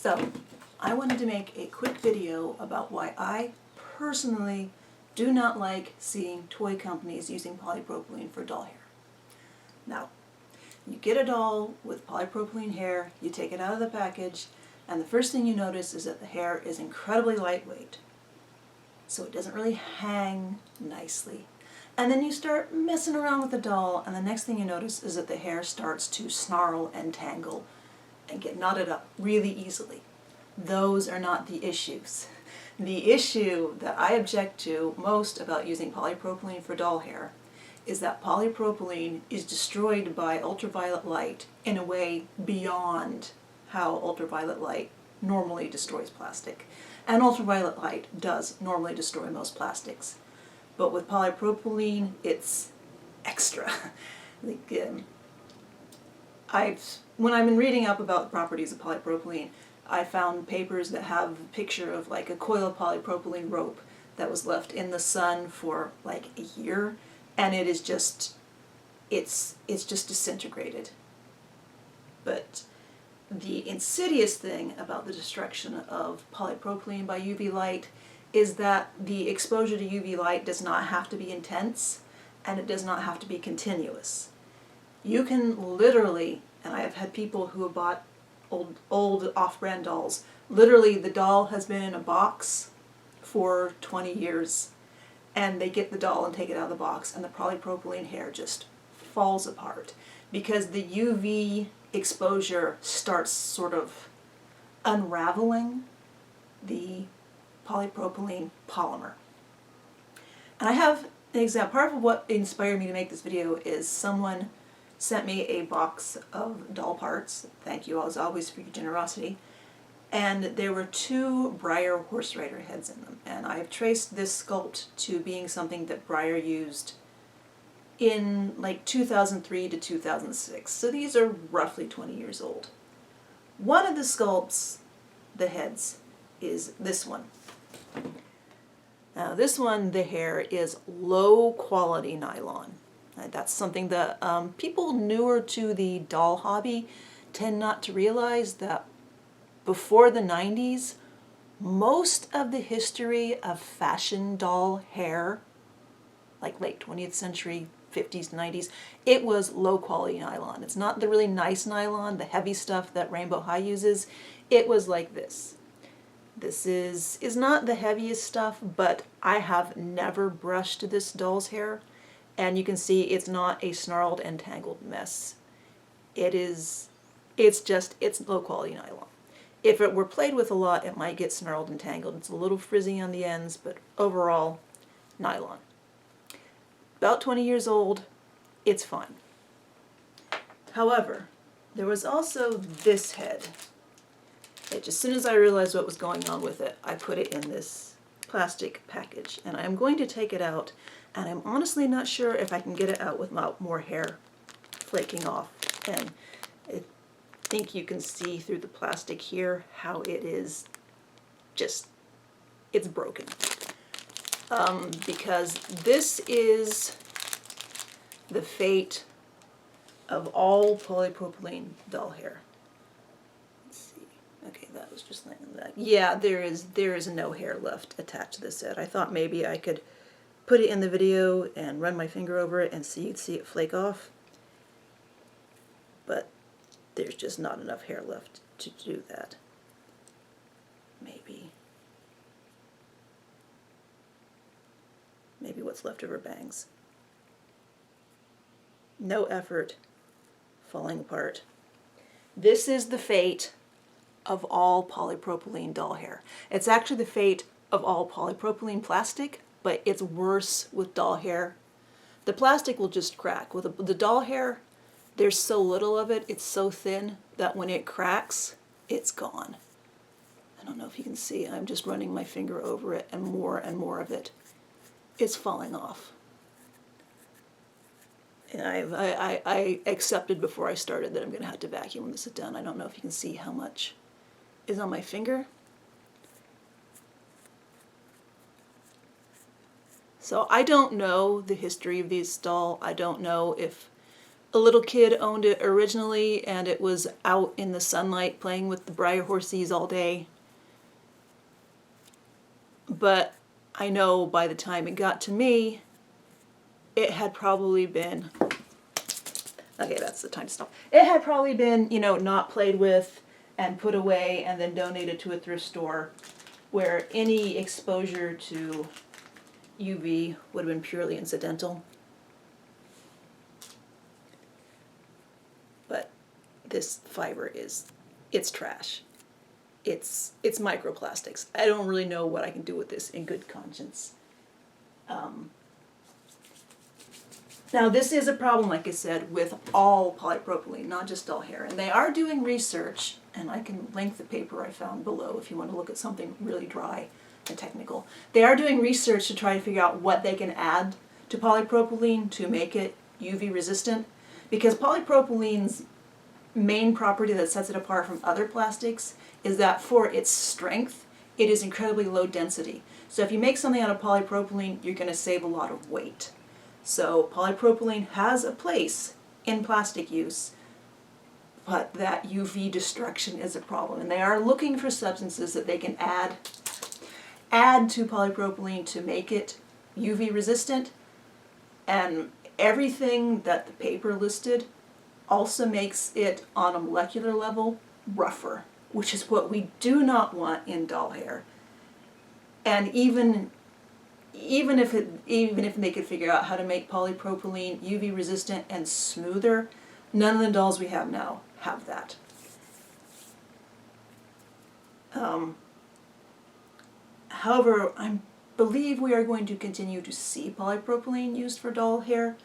So, I wanted to make a quick video about why I personally do not like seeing toy companies using polypropylene for doll hair. Now, you get a doll with polypropylene hair, you take it out of the package, and the first thing you notice is that the hair is incredibly lightweight. So it doesn't really hang nicely. And then you start messing around with the doll, and the next thing you notice is that the hair starts to snarl and tangle and get knotted up really easily. Those are not the issues. The issue that I object to most about using polypropylene for doll hair is that polypropylene is destroyed by ultraviolet light in a way beyond how ultraviolet light normally destroys plastic. And ultraviolet light does normally destroy most plastics. But with polypropylene, it's extra. When I've been reading up about the properties of polypropylene, I found papers that have a picture of like a coil of polypropylene rope that was left in the sun for like a year, and it is just, it's just disintegrated. But the insidious thing about the destruction of polypropylene by UV light is that the exposure to UV light does not have to be intense, and it does not have to be continuous. You can literally, and I have had people who have bought old off-brand dolls, literally the doll has been in a box for 20 years, and they get the doll and take it out of the box, and the polypropylene hair just falls apart because the UV exposure starts sort of unraveling the polypropylene polymer. And I have an example. Part of what inspired me to make this video is someone sent me a box of doll parts. Thank you as always for your generosity. And there were 2 Breyer horse rider heads in them. And I've traced this sculpt to being something that Breyer used in like 2003 to 2006. So these are roughly 20 years old. One of the sculpts, the heads, is this one. Now this one, the hair is low quality nylon. That's something that people newer to the doll hobby tend not to realize, that before the 90s, most of the history of fashion doll hair, like late 20th century, 50s, 90s, it was low quality nylon. It's not the really nice nylon, the heavy stuff that Rainbow High uses. It was like this. This is not the heaviest stuff, but I have never brushed this doll's hair, and you can see it's not a snarled and tangled mess. It's low quality nylon. If it were played with a lot, it might get snarled and tangled. It's a little frizzy on the ends, but overall, nylon. About 20 years old, it's fine. However, there was also this head. As soon as I realized what was going on with it, I put it in this plastic package, and I'm going to take it out, and I'm honestly not sure if I can get it out without more hair flaking off. And I think you can see through the plastic here how it is just, it's broken. Because this is the fate of all polypropylene doll hair. Let's see. Okay, that was just like that. Yeah, there is no hair left attached to this set. I thought maybe I could put it in the video and run my finger over it and you'd see it flake off. But there's just not enough hair left to do that. Maybe what's left of her bangs. No effort, falling apart. This is the fate of all polypropylene doll hair. It's actually the fate of all polypropylene plastic, but it's worse with doll hair. The plastic will just crack. With the doll hair, there's so little of it, it's so thin that when it cracks, it's gone. I don't know if you can see, I'm just running my finger over it, and more of it is falling off. And I accepted before I started that I'm going to have to vacuum when this is done. I don't know if you can see how much is on my finger. So I don't know the history of these doll. I don't know if A little kid owned it originally, and it was out in the sunlight playing with the briar horsies all day. But I know by the time it got to me, it had probably been, okay, that's the time to stop. It had probably been, not played with and put away and then donated to a thrift store, where any exposure to UV would have been purely incidental. But this fiber it's trash. It's microplastics. I don't really know what I can do with this in good conscience. Now this is a problem, like I said, with all polypropylene, not just doll hair. And they are doing research, and I can link the paper I found below if you want to look at something really dry and technical. They are doing research to try to figure out what they can add to polypropylene to make it UV resistant, because polypropylene's main property that sets it apart from other plastics is that for its strength, it is incredibly low density. So if you make something out of polypropylene, you're going to save a lot of weight. So polypropylene has a place in plastic use, but that UV destruction is a problem. And they are looking for substances that they can add to polypropylene to make it UV resistant. And everything that the paper listed also makes it on a molecular level rougher, which is what we do not want in doll hair. And even if they could figure out how to make polypropylene UV resistant and smoother, none of the dolls we have now have that. However, I believe we are going to continue to see polypropylene used for doll hair,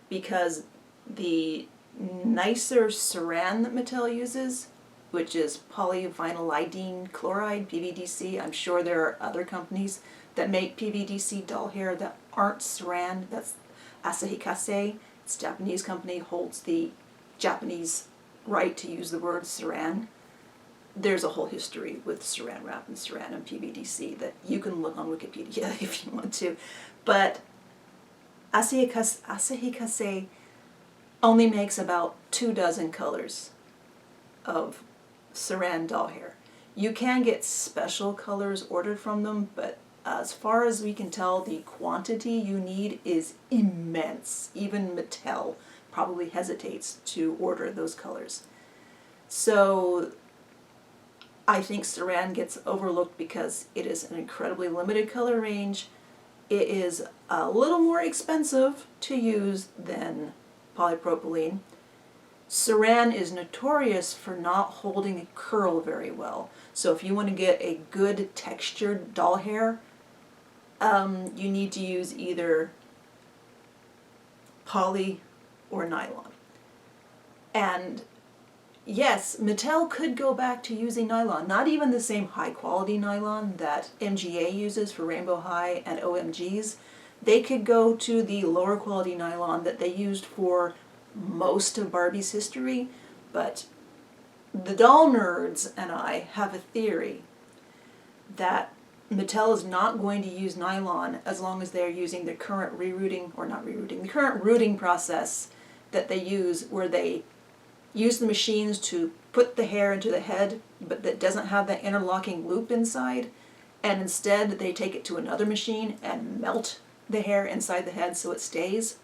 because the nicer saran that Mattel uses, which is polyvinylidene chloride, PVDC. I'm sure there are other companies that make PVDC doll hair that aren't saran. That's Asahikase. It's a Japanese company, holds the Japanese right to use the word saran. There's a whole history with saran wrap and saran and PVDC that you can look on Wikipedia if you want to. But Asahikase only makes about 24 colors of saran doll hair. You can get special colors ordered from them, but as far as we can tell, the quantity you need is immense. Even Mattel probably hesitates to order those colors. So I think saran gets overlooked because it is an incredibly limited color range. It is a little more expensive to use than polypropylene. Saran is notorious for not holding a curl very well. So if you want to get a good textured doll hair, you need to use either poly or nylon. And yes, Mattel could go back to using nylon, not even the same high quality nylon that MGA uses for Rainbow High and OMGs. They could go to the lower quality nylon that they used for most of Barbie's history, but the doll nerds and I have a theory that Mattel is not going to use nylon as long as they're using the current the current rooting process that they use, where they use the machines to put the hair into the head, but that doesn't have that interlocking loop inside, and instead they take it to another machine and melt the hair inside the head so it stays.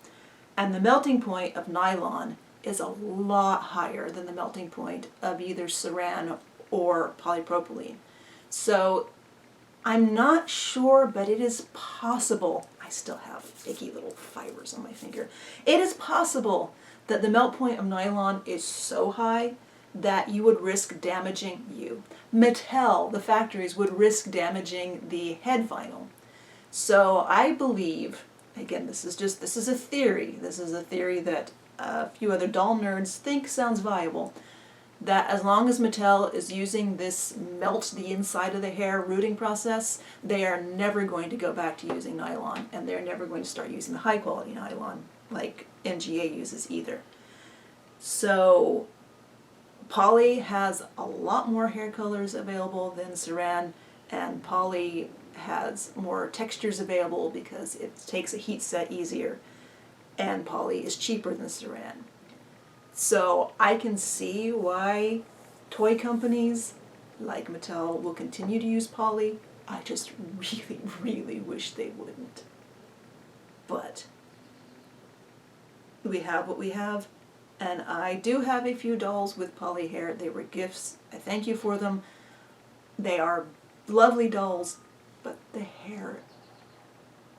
And the melting point of nylon is a lot higher than the melting point of either saran or polypropylene. So I'm not sure, but it is possible. I still have icky little fibers on my finger. It is possible that the melt point of nylon is so high that you would risk damaging Mattel, the factories, would risk damaging the head vinyl. So I believe, again, this is a theory. This is a theory that a few other doll nerds think sounds viable, that as long as Mattel is using this melt the inside of the hair rooting process, they are never going to go back to using nylon, and they're never going to start using the high quality nylon like MGA uses either. So poly has a lot more hair colors available than saran, and poly has more textures available because it takes a heat set easier, and poly is cheaper than saran. So I can see why toy companies like Mattel will continue to use poly. I just really, really wish they wouldn't. But we have what we have, and I do have a few dolls with poly hair. They were gifts. I thank you for them. They are lovely dolls, but the hair,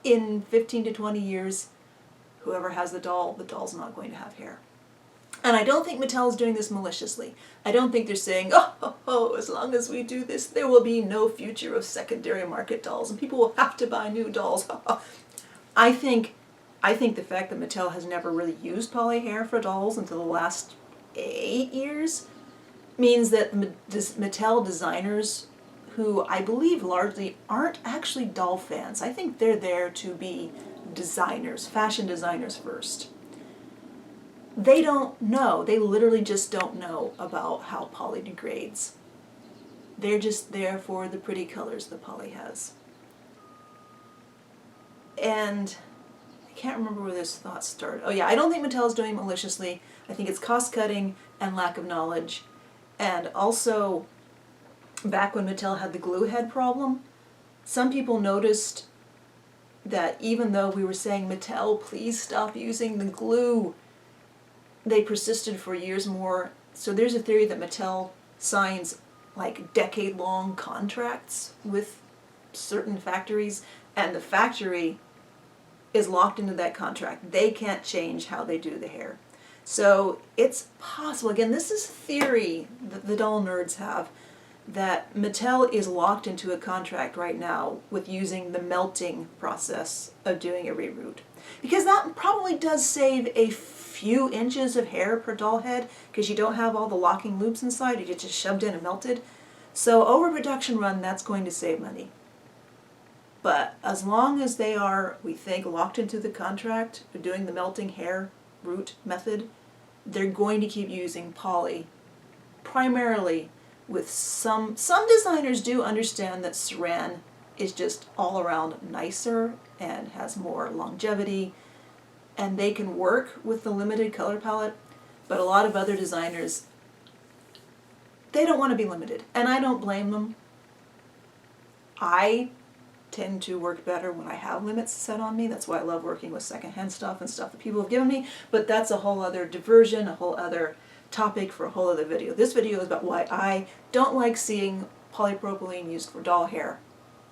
in 15 to 20 years, whoever has the doll's not going to have hair. And I don't think Mattel is doing this maliciously. I don't think they're saying, oh, as long as we do this, there will be no future of secondary market dolls, and people will have to buy new dolls. I think the fact that Mattel has never really used poly hair for dolls until the last 8 years means that Mattel designers, who I believe largely aren't actually doll fans, I think they're there to be designers, fashion designers first. They don't know. They literally just don't know about how poly degrades. They're just there for the pretty colors that poly has. And I can't remember where this thought started. Oh yeah, I don't think Mattel is doing it maliciously. I think it's cost-cutting and lack of knowledge. And also, back when Mattel had the glue head problem, some people noticed that even though we were saying, Mattel, please stop using the glue, they persisted for years more. So there's a theory that Mattel signs like decade-long contracts with certain factories, and the factory is locked into that contract. They can't change how they do the hair. So it's possible, again, this is theory that the doll nerds have, that Mattel is locked into a contract right now with using the melting process of doing a reroute. Because that probably does save a few inches of hair per doll head, because you don't have all the locking loops inside, you get just shoved in and melted. So over production run, that's going to save money. But as long as they are, we think, locked into the contract for doing the melting hair route method, they're going to keep using poly, primarily with some designers do understand that saran is just all around nicer and has more longevity, and they can work with the limited color palette, but a lot of other designers, they don't want to be limited, and I don't blame them. I tend to work better when I have limits set on me. That's why I love working with secondhand stuff and stuff that people have given me, but that's a whole other diversion, a whole other topic for a whole other video. This video is about why I don't like seeing polypropylene used for doll hair,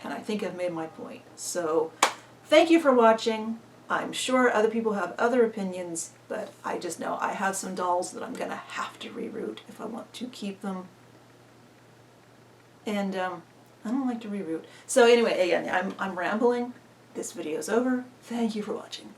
and I think I've made my point. So thank you for watching. I'm sure other people have other opinions, but I just know I have some dolls that I'm going to have to reroute if I want to keep them. And I don't like to reroute. So anyway, again, I'm rambling. This video is over. Thank you for watching.